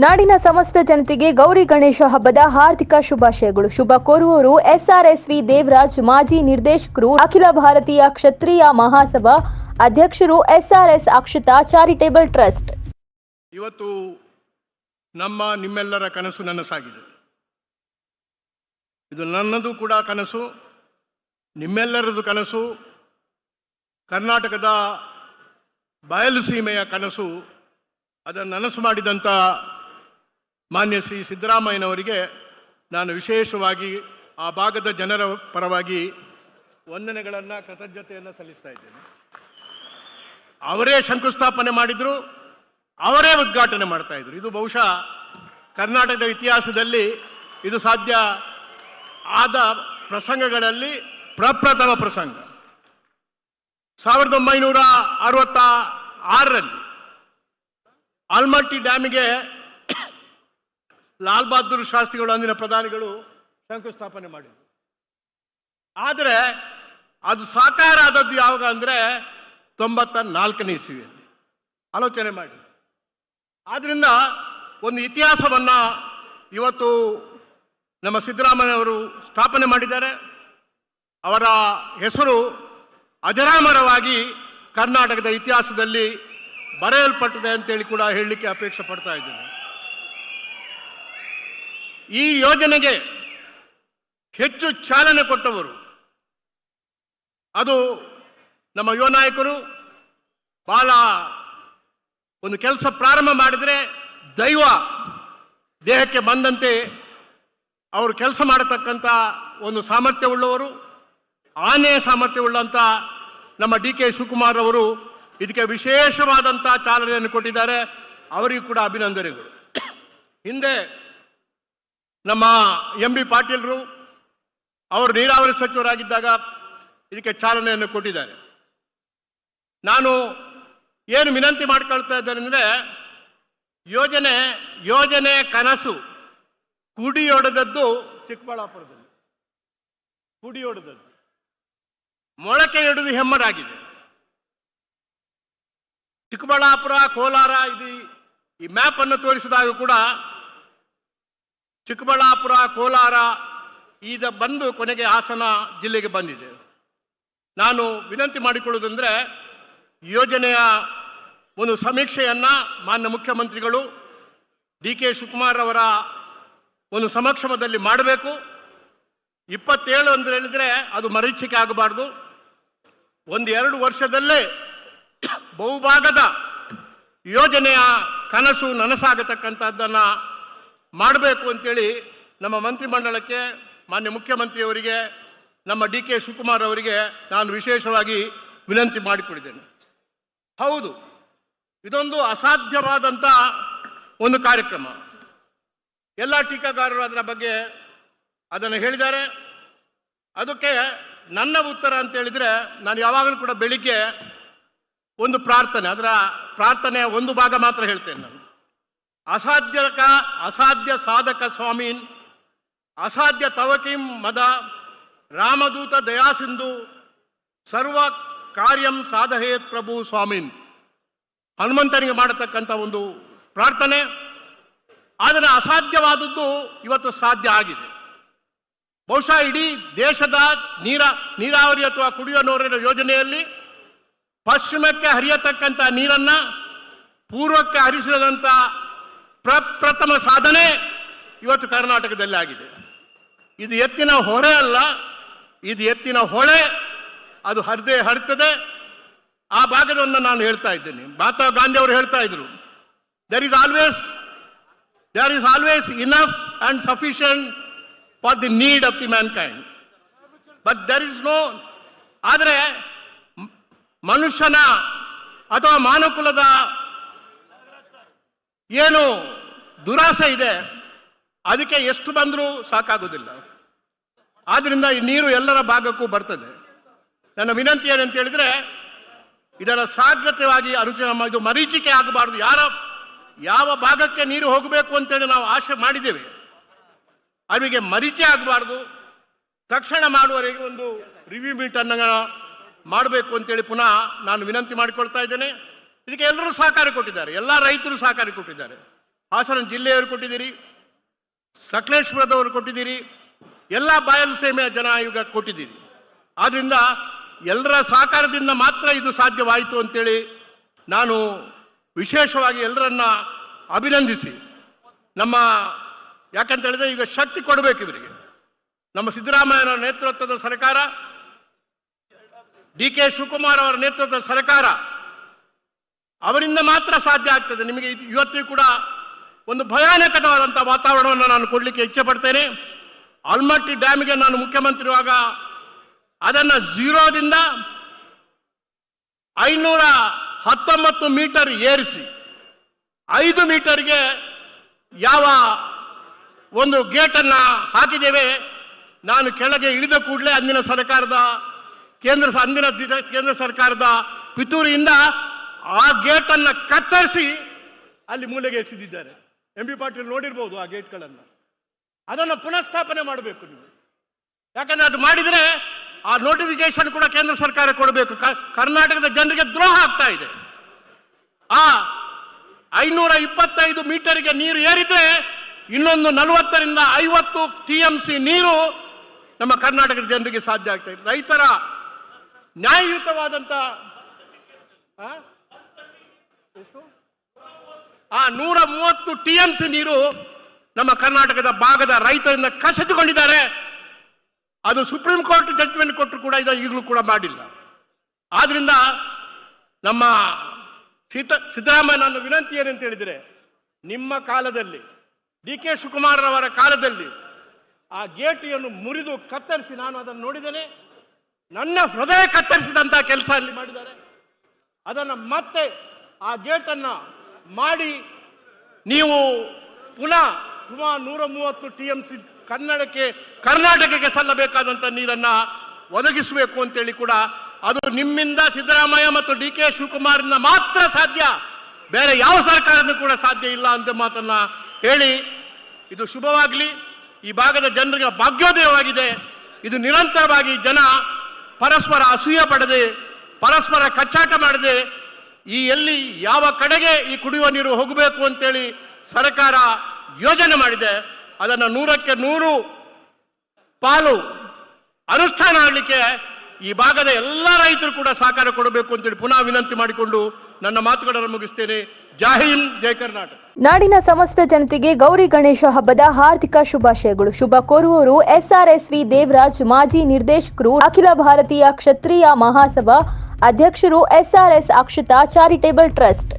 ನಾಡಿನ ಸಮಸ್ತ ಜನತೆಗೆ ಗೌರಿ ಗಣೇಶ ಹಬ್ಬದ ಹಾರ್ದಿಕ ಶುಭಾಶಯಗಳು. ಶುಭ ಕೋರುವವರು SRSV ದೇವರಾಜ್, ಮಾಜಿ ನಿರ್ದೇಶಕರು, ಅಖಿಲ ಭಾರತೀಯ ಕ್ಷತ್ರಿಯ ಮಹಾಸಭಾ ಅಧ್ಯಕ್ಷರು, SRS ಅಕ್ಷತಾ ಚಾರಿಟೇಬಲ್ ಟ್ರಸ್ಟ್. ಇವತ್ತು ನಿಮ್ಮೆಲ್ಲರ ಕನಸು ನನಸಾಗಿದೆ. ಇದು ನನ್ನದು ಕೂಡ ಕನಸು, ನಿಮ್ಮೆಲ್ಲರದು ಕನಸು, ಕರ್ನಾಟಕದ ಬಯಲು ಸೀಮೆಯ ಕನಸು. ಅದನ್ನು ನನಸು ಮಾಡಿದಂಥ ಮಾನ್ಯ ಶ್ರೀ ಸಿದ್ದರಾಮಯ್ಯನವರಿಗೆ ನಾನು ವಿಶೇಷವಾಗಿ ಆ ಭಾಗದ ಜನರ ಪರವಾಗಿ ವಂದನೆಗಳನ್ನು, ಕೃತಜ್ಞತೆಯನ್ನು ಸಲ್ಲಿಸ್ತಾ ಇದ್ದೇನೆ. ಅವರೇ ಶಂಕುಸ್ಥಾಪನೆ ಮಾಡಿದರು, ಅವರೇ ಉದ್ಘಾಟನೆ ಮಾಡ್ತಾ ಇದ್ರು. ಇದು ಬಹುಶಃ ಕರ್ನಾಟಕದ ಇತಿಹಾಸದಲ್ಲಿ ಇದು ಸಾಧ್ಯ ಆದ ಪ್ರಸಂಗಗಳಲ್ಲಿ ಪ್ರಪ್ರಥಮ ಪ್ರಸಂಗ. 1966ರಲ್ಲಿ ಆಲ್ಮಟ್ಟಿ ಡ್ಯಾಮಿಗೆ ಲಾಲ್ ಬಹದ್ದೂರ್ ಶಾಸ್ತ್ರಿಗಳು, ಅಂದಿನ ಪ್ರಧಾನಿಗಳು, ಶಂಕುಸ್ಥಾಪನೆ ಮಾಡಿದರು. ಆದರೆ ಅದು ಸಾಕಾರ ಆದದ್ದು ಯಾವಾಗ ಅಂದರೆ 94ನೇ ಇಸ್ವಿಯಲ್ಲಿ. ಆಲೋಚನೆ ಮಾಡಿ. ಆದ್ದರಿಂದ ಒಂದು ಇತಿಹಾಸವನ್ನು ಇವತ್ತು ನಮ್ಮ ಸಿದ್ದರಾಮಯ್ಯವರು ಸ್ಥಾಪನೆ ಮಾಡಿದ್ದಾರೆ. ಅವರ ಹೆಸರು ಅಜರಾಮರವಾಗಿ ಕರ್ನಾಟಕದ ಇತಿಹಾಸದಲ್ಲಿ ಬರೆಯಲ್ಪಟ್ಟಿದೆ ಅಂತೇಳಿ ಕೂಡ ಹೇಳಲಿಕ್ಕೆ ಅಪೇಕ್ಷೆ ಪಡ್ತಾ ಇದ್ದೇನೆ. ಈ ಯೋಜನೆಗೆ ಹೆಚ್ಚು ಚಾಲನೆ ಕೊಟ್ಟವರು ಅದು ನಮ್ಮ ಯುವ ನಾಯಕರು. ಬಹಳ ಒಂದು ಕೆಲಸ ಪ್ರಾರಂಭ ಮಾಡಿದರೆ ದೈವ ದೇಹಕ್ಕೆ ಬಂದಂತೆ ಅವರು ಕೆಲಸ ಮಾಡತಕ್ಕಂಥ ಒಂದು ಸಾಮರ್ಥ್ಯವುಳ್ಳವರು, ಆನೆ ಸಾಮರ್ಥ್ಯವುಳ್ಳಂಥ ನಮ್ಮ DK ಶಿವಕುಮಾರ್ ಅವರು ಇದಕ್ಕೆ ವಿಶೇಷವಾದಂಥ ಚಾಲನೆಯನ್ನು ಕೊಟ್ಟಿದ್ದಾರೆ. ಅವರಿಗೂ ಕೂಡ ಅಭಿನಂದನೆಗಳು. ಹಿಂದೆ ನಮ್ಮ MB ಪಾಟೀಲ್ರು ಅವರು ನೀರಾವರಿ ಸಚಿವರಾಗಿದ್ದಾಗ ಇದಕ್ಕೆ ಚಾಲನೆಯನ್ನು ಕೊಟ್ಟಿದ್ದಾರೆ. ನಾನು ಏನು ವಿನಂತಿ ಮಾಡ್ಕೊಳ್ತಾ ಇದ್ದೇನೆ ಅಂದರೆ, ಯೋಜನೆ ಕನಸು ಕುಡಿಯೊಡೆದದ್ದು ಚಿಕ್ಕಬಳ್ಳಾಪುರದಲ್ಲಿ, ಕುಡಿಯೊಡೆದದ್ದು ಮೊಳಕೆ ಹಿಡಿದು ಹೆಮ್ಮರಾಗಿದೆ. ಚಿಕ್ಕಬಳ್ಳಾಪುರ, ಕೋಲಾರ, ಈ ಮ್ಯಾಪ್ ಅನ್ನು ತೋರಿಸಿದಾಗ ಕೂಡ ಚಿಕ್ಕಬಳ್ಳಾಪುರ, ಕೋಲಾರ ಈಗ ಬಂದು ಕೊನೆಗೆ ಹಾಸನ ಜಿಲ್ಲೆಗೆ ಬಂದಿದೆ. ನಾನು ವಿನಂತಿ ಮಾಡಿಕೊಳ್ಳುವುದಂದರೆ, ಯೋಜನೆಯ ಒಂದು ಸಮೀಕ್ಷೆಯನ್ನು ಮಾನ್ಯ ಮುಖ್ಯಮಂತ್ರಿಗಳು DK ಶಿವಕುಮಾರ್ ಅವರ ಒಂದು ಸಮಕ್ಷಮದಲ್ಲಿ ಮಾಡಬೇಕು. 27 ಅಂತ ಹೇಳಿದರೆ ಅದು ಮರೀಚಿಕೆ ಆಗಬಾರ್ದು. 1-2 ವರ್ಷದಲ್ಲೇ ಬಹುಭಾಗದ ಯೋಜನೆಯ ಕನಸು ನನಸಾಗತಕ್ಕಂಥದ್ದನ್ನು ಮಾಡಬೇಕು ಅಂತೇಳಿ ನಮ್ಮ ಮಂತ್ರಿಮಂಡಲಕ್ಕೆ, ಮಾನ್ಯ ಮುಖ್ಯಮಂತ್ರಿಯವರಿಗೆ, ನಮ್ಮ DK ಶಿವಕುಮಾರ್ ಅವರಿಗೆ ನಾನು ವಿಶೇಷವಾಗಿ ವಿನಂತಿ ಮಾಡಿಕೊಂಡಿದ್ದೇನೆ. ಹೌದು, ಇದೊಂದು ಅಸಾಧ್ಯವಾದಂಥ ಒಂದು ಕಾರ್ಯಕ್ರಮ. ಎಲ್ಲ ಟೀಕಾಕಾರರು ಅದರ ಬಗ್ಗೆ ಅದನ್ನು ಹೇಳಿದ್ದಾರೆ. ಅದಕ್ಕೆ ನನ್ನ ಉತ್ತರ ಅಂತ ಹೇಳಿದರೆ, ನಾನು ಯಾವಾಗಲೂ ಕೂಡ ಬೆಳಿಗ್ಗೆ ಒಂದು ಪ್ರಾರ್ಥನೆ, ಅದರ ಪ್ರಾರ್ಥನೆಯ ಒಂದು ಭಾಗ ಮಾತ್ರ ಹೇಳ್ತೇನೆ. ನಾನು ಅಸಾಧ್ಯ ಸಾಧಕ ಸ್ವಾಮೀನ್, ಅಸಾಧ್ಯ ತವಕಿಂ ಮದ, ರಾಮದೂತ ದಯಾಸಿಂಧು, ಸರ್ವ ಕಾರ್ಯಂ ಸಾಧಯೇತ್ ಪ್ರಭು ಸ್ವಾಮೀನ್. ಹನುಮಂತನಿಗೆ ಮಾಡತಕ್ಕಂಥ ಒಂದು ಪ್ರಾರ್ಥನೆ. ಆದರೆ ಅಸಾಧ್ಯವಾದದ್ದು ಇವತ್ತು ಸಾಧ್ಯ ಆಗಿದೆ. ಬಹುಶಃ ಇಡೀ ದೇಶದ ನೀರಾವರಿ ಅಥವಾ ಕುಡಿಯುವ ನೀರಿನ ಯೋಜನೆಯಲ್ಲಿ ಪಶ್ಚಿಮಕ್ಕೆ ಹರಿಯತಕ್ಕಂಥ ನೀರನ್ನು ಪೂರ್ವಕ್ಕೆ ಹರಿಸಿದಂಥ ಪ್ರಪ್ರಥಮ ಸಾಧನೆ ಇವತ್ತು ಕರ್ನಾಟಕದಲ್ಲಿ ಆಗಿದೆ. ಇದು ಎತ್ತಿನ ಹೊರೆ ಅಲ್ಲ, ಇದು ಎತ್ತಿನ ಹೊಳೆ. ಅದು ಹರಿತದೆ. ಆ ಭಾಗವನ್ನು ನಾನು ಹೇಳ್ತಾ ಇದ್ದೇನೆ. ಮಹಾತ್ಮ ಗಾಂಧಿ ಅವರು ಹೇಳ್ತಾ ಇದ್ರು, there is always enough and sufficient for the need of the mankind, but there is no. ಆದರೆ ಮನುಷ್ಯನ ಅಥವಾ ಮಾನವಕುಲದ ಏನು ದುರಾಸೆ ಇದೆ, ಅದಕ್ಕೆ ಎಷ್ಟು ಬಂದರೂ ಸಾಕಾಗೋದಿಲ್ಲ. ಆದ್ದರಿಂದ ಈ ನೀರು ಎಲ್ಲರ ಭಾಗಕ್ಕೂ ಬರ್ತದೆ. ನನ್ನ ವಿನಂತಿ ಏನಂತ ಹೇಳಿದರೆ, ಇದರ ಸಾಧ್ಯತೆಯಾಗಿ ಅನುಚನೆ ಇದು ಮರೀಚಿಕೆ ಆಗಬಾರ್ದು. ಯಾವ ಭಾಗಕ್ಕೆ ನೀರು ಹೋಗಬೇಕು ಅಂತೇಳಿ ನಾವು ಆಶೆ ಮಾಡಿದ್ದೇವೆ, ಅವರಿಗೆ ಮರೀಚೆ ಆಗಬಾರ್ದು. ತಕ್ಷಣ ಮಾಡುವವರೆಗೆ ಒಂದು ರಿವ್ಯೂ ಮೀಟನ್ನು ಮಾಡಬೇಕು ಅಂತೇಳಿ ಪುನಃ ನಾನು ವಿನಂತಿ ಮಾಡಿಕೊಳ್ತಾ ಇದ್ದೇನೆ. ಇದಕ್ಕೆ ಎಲ್ಲರೂ ಸಹಕಾರ ಕೊಟ್ಟಿದ್ದಾರೆ, ಎಲ್ಲ ರೈತರು ಸಹಕಾರ ಕೊಟ್ಟಿದ್ದಾರೆ. ಹಾಸನ ಜಿಲ್ಲೆಯವರು ಕೊಟ್ಟಿದ್ದೀರಿ, ಸಕಲೇಶ್ವರದವರು ಕೊಟ್ಟಿದ್ದೀರಿ, ಎಲ್ಲ ಬಯಲು ಸೀಮೆಯ ಜನ ಈಗ ಕೊಟ್ಟಿದ್ದೀರಿ. ಆದ್ದರಿಂದ ಎಲ್ಲರ ಸಹಕಾರದಿಂದ ಮಾತ್ರ ಇದು ಸಾಧ್ಯವಾಯಿತು ಅಂತೇಳಿ ನಾನು ವಿಶೇಷವಾಗಿ ಎಲ್ಲರನ್ನ ಅಭಿನಂದಿಸಿ ಯಾಕಂತ ಹೇಳಿದ್ರೆ ಈಗ ಶಕ್ತಿ ಕೊಡಬೇಕು ಇವರಿಗೆ. ನಮ್ಮ ಸಿದ್ದರಾಮಯ್ಯನ ನೇತೃತ್ವದ ಸರ್ಕಾರ, ಡಿ ಕೆ ಶಿವಕುಮಾರ್ ಅವರ ನೇತೃತ್ವದ ಸರ್ಕಾರ, ಅವರಿಂದ ಮಾತ್ರ ಸಾಧ್ಯ ಆಗ್ತದೆ. ನಿಮಗೆ ಇವತ್ತಿಗೂ ಕೂಡ ಒಂದು ಭಯಾನಕವಾದಂಥ ವಾತಾವರಣವನ್ನು ನಾನು ಕೊಡಲಿಕ್ಕೆ ಇಚ್ಛೆ ಪಡ್ತೇನೆ. ಆಲ್ಮಟ್ಟಿ ಡ್ಯಾಮಿಗೆ ನಾನು ಮುಖ್ಯಮಂತ್ರಿವಾಗ ಅದನ್ನು 0ದಿಂದ 519 ಮೀಟರ್ ಏರಿಸಿ 5 ಮೀಟರ್ಗೆ ಯಾವ ಒಂದು ಗೇಟನ್ನು ಹಾಕಿದ್ದೇವೆ. ನಾನು ಕೆಳಗೆ ಇಳಿದ ಕೂಡಲೇ ಅಂದಿನ ಕೇಂದ್ರ ಸರ್ಕಾರದ ಪಿತೂರಿಯಿಂದ ಆ ಗೇಟನ್ನು ಕತ್ತರಿಸಿ ಅಲ್ಲಿ ಮೂಲೆಗೆ ಎಸೆದಿದ್ದಾರೆ. ಎಂ.ಬಿ. ಪಾಟೀಲ್ ನೋಡಿರ್ಬೋದು ಆ ಗೇಟ್ಗಳನ್ನು. ಅದನ್ನು ಪುನಃಸ್ಥಾಪನೆ ಮಾಡಬೇಕು ನೀವು. ಯಾಕಂದ್ರೆ ಅದು ಮಾಡಿದರೆ ಆ ನೋಟಿಫಿಕೇಶನ್ ಕೂಡ ಕೇಂದ್ರ ಸರ್ಕಾರ ಕೊಡಬೇಕು. ಕರ್ನಾಟಕದ ಜನರಿಗೆ ದ್ರೋಹ ಆಗ್ತಾ ಇದೆ. ಆ 525 ಮೀಟರ್ಗೆ ನೀರು ಏರಿದ್ರೆ ಇನ್ನೊಂದು 40ರಿಂದ 50 TMC ನೀರು ನಮ್ಮ ಕರ್ನಾಟಕದ ಜನರಿಗೆ ಸಾಧ್ಯ ಆಗ್ತಾ ಇದೆ. ರೈತರ ನ್ಯಾಯಯುತವಾದಂಥ 130 TMC ನೀರು ನಮ್ಮ ಕರ್ನಾಟಕದ ಭಾಗದ ರೈತರಿಂದ ಕಸಿದುಕೊಂಡಿದ್ದಾರೆ. ಅದು ಸುಪ್ರೀಂ ಕೋರ್ಟ್ ಜಡ್ಜ್ಮೆಂಟ್ ಕೊಟ್ಟರು ಕೂಡ ಈಗಲೂ ಕೂಡ ಮಾಡಿಲ್ಲ. ಆದ್ರಿಂದ ನಮ್ಮ ಸಿದ್ದರಾಮಯ್ಯ ನನ್ನ ವಿನಂತಿ ಏನಂತ ಹೇಳಿದರೆ, ನಿಮ್ಮ ಕಾಲದಲ್ಲಿ ಡಿ ಕೆ ಶಿವಕುಮಾರ್ ಅವರ ಕಾಲದಲ್ಲಿ ಆ ಗೇಟಿಯನ್ನು ಮುರಿದು ಕತ್ತರಿಸಿ, ನಾನು ಅದನ್ನು ನೋಡಿದ್ದೇನೆ, ನನ್ನ ಹೃದಯ ಕತ್ತರಿಸಿದಂಥ ಕೆಲಸ ಅಲ್ಲಿ ಮಾಡಿದ್ದಾರೆ. ಅದನ್ನು ಮತ್ತೆ ಆ ಗೇಟನ್ನು ಮಾಡಿ ನೀವು ಪುನಃ 130 TMC ಕರ್ನಾಟಕಕ್ಕೆ ಸಲ್ಲಬೇಕಾದಂಥ ನೀರನ್ನು ಒದಗಿಸಬೇಕು ಅಂತೇಳಿ ಕೂಡ ಅದು ನಿಮ್ಮಿಂದ ಸಿದ್ದರಾಮಯ್ಯ ಮತ್ತು ಡಿ ಕೆ ಶಿವಕುಮಾರ್ನ ಮಾತ್ರ ಸಾಧ್ಯ, ಬೇರೆ ಯಾವ ಸರ್ಕಾರನೂ ಕೂಡ ಸಾಧ್ಯ ಇಲ್ಲ ಅಂತ ಮಾತನ್ನ ಹೇಳಿ, ಇದು ಶುಭವಾಗಲಿ. ಈ ಭಾಗದ ಜನರಿಗೆ ಭಾಗ್ಯೋದಯವಾಗಿದೆ. ಇದು ನಿರಂತರವಾಗಿ ಜನ ಪರಸ್ಪರ ಅಸೂಯೆ ಪಡದೆ, ಪರಸ್ಪರ ಕಚ್ಚಾಟ ಮಾಡದೆ, ಎಲ್ಲಿ ಯಾವ ಕಡೆಗೆ ಈ ಕುಡಿಯುವ ನೀರು ಹೋಗಬೇಕು ಅಂತೇಳಿ ಸರ್ಕಾರ ಯೋಜನೆ ಮಾಡಿದೆ, ಅದನ್ನು 100ಕ್ಕೆ 100 ಪಾಲು ಅನುಷ್ಠಾನ ಮಾಡಲಿಕ್ಕೆ ಈ ಭಾಗದ ಎಲ್ಲ ರೈತರು ಕೂಡ ಸಹಕಾರ ಕೊಡಬೇಕು ಅಂತೇಳಿ ಪುನಃ ವಿನಂತಿ ಮಾಡಿಕೊಂಡು ನನ್ನ ಮಾತುಗಳನ್ನು ಮುಗಿಸ್ತೇನೆ. ಜೈ ಹಿಂದ್, ಜೈ ಕರ್ನಾಟಕ. ನಾಡಿನ ಸಮಸ್ತ ಜನತೆಗೆ ಗೌರಿ ಗಣೇಶ ಹಬ್ಬದ ಹಾರ್ದಿಕ ಶುಭಾಶಯಗಳು. ಶುಭ ಕೋರುವವರು SRSV ದೇವರಾಜ್, ಮಾಜಿ ನಿರ್ದೇಶಕರು, ಅಖಿಲ ಭಾರತೀಯ ಕ್ಷತ್ರಿಯ ಮಹಾಸಭಾ ಅಧ್ಯಕ್ಷರು, SRS ಅಕ್ಷತಾ ಚಾರಿಟೇಬಲ್ ಟ್ರಸ್ಟ್.